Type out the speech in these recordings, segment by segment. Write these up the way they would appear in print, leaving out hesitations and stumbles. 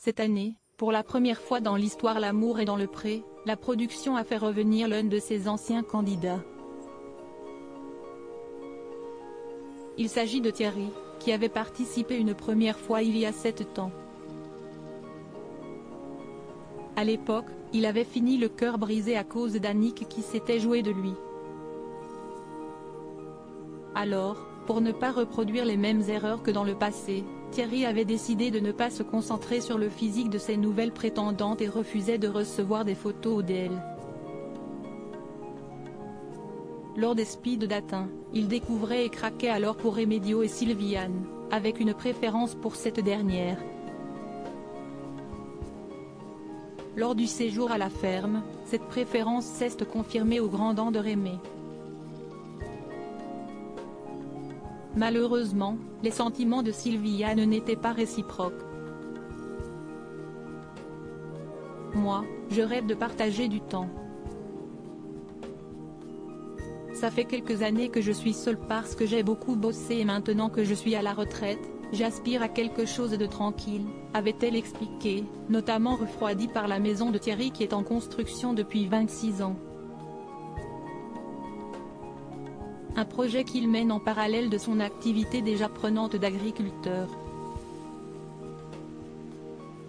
Cette année, pour la première fois dans l'histoire L'amour est dans le pré, la production a fait revenir l'un de ses anciens candidats. Il s'agit de Thierry, qui avait participé une première fois il y a 7 ans. À l'époque, il avait fini le cœur brisé à cause d'Annick qui s'était jouée de lui. Alors, pour ne pas reproduire les mêmes erreurs que dans le passé, Thierry avait décidé de ne pas se concentrer sur le physique de ses nouvelles prétendantes et refusait de recevoir des photos d'elles. Lors des speed dating, il découvrait et craquait alors pour Remedios et Sylviane, avec une préférence pour cette dernière. Lors du séjour à la ferme, cette préférence s'est confirmée au grand dam de Rémé. Malheureusement, les sentiments de Sylviane n'étaient pas réciproques. Moi, je rêve de partager du temps. Ça fait quelques années que je suis seule parce que j'ai beaucoup bossé et maintenant que je suis à la retraite, j'aspire à quelque chose de tranquille, avait-elle expliqué, notamment refroidie par la maison de Thierry qui est en construction depuis 26 ans. Un projet qu'il mène en parallèle de son activité déjà prenante d'agriculteur.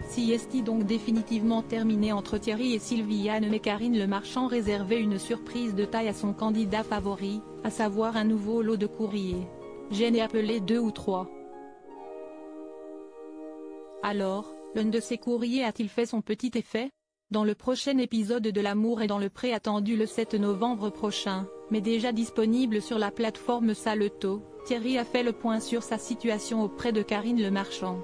Sieste donc définitivement terminée entre Thierry et Sylviane, mais Karine Le Marchand réservait une surprise de taille à son candidat favori, à savoir un nouveau lot de courriers. J'en ai appelé 2 ou 3. Alors, l'un de ces courriers a-t-il fait son petit effet? Dans le prochain épisode de L'amour est dans le pré attendu le 7 novembre prochain, mais déjà disponible sur la plateforme Salto, Thierry a fait le point sur sa situation auprès de Karine Le Marchand.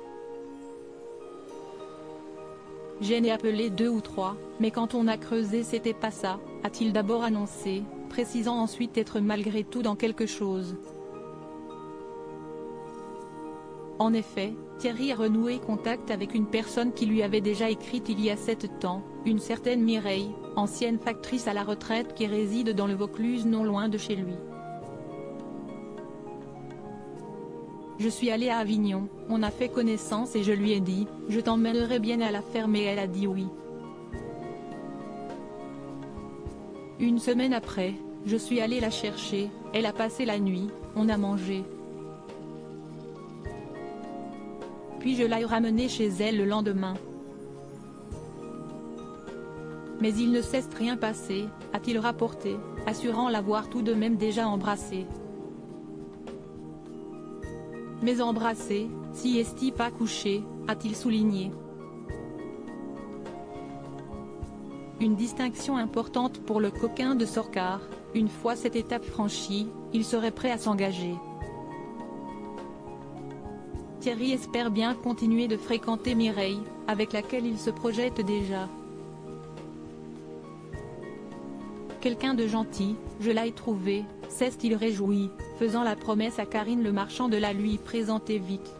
J'en ai appelé 2 ou 3, mais quand on a creusé c'était pas ça, a-t-il d'abord annoncé, précisant ensuite être malgré tout dans quelque chose. En effet, Thierry a renoué contact avec une personne qui lui avait déjà écrit il y a 7 ans, une certaine Mireille, ancienne factrice à la retraite qui réside dans le Vaucluse non loin de chez lui. Je suis allée à Avignon, on a fait connaissance et je lui ai dit, je t'emmènerai bien à la ferme et elle a dit oui. Une semaine après, je suis allée la chercher, elle a passé la nuit, on a mangé. Puis je l'ai ramenée chez elle le lendemain. Mais il ne s'est rien passé, a-t-il rapporté, assurant l'avoir tout de même déjà embrassée. Mais embrassé, si est-il pas couché, a-t-il souligné. Une distinction importante pour le coquin de Sorcar, une fois cette étape franchie, il serait prêt à s'engager. Thierry espère bien continuer de fréquenter Mireille, avec laquelle il se projette déjà. Quelqu'un de gentil, je l'ai trouvé, s'est-il réjoui, faisant la promesse à Karine Le Marchand de la lui présenter vite.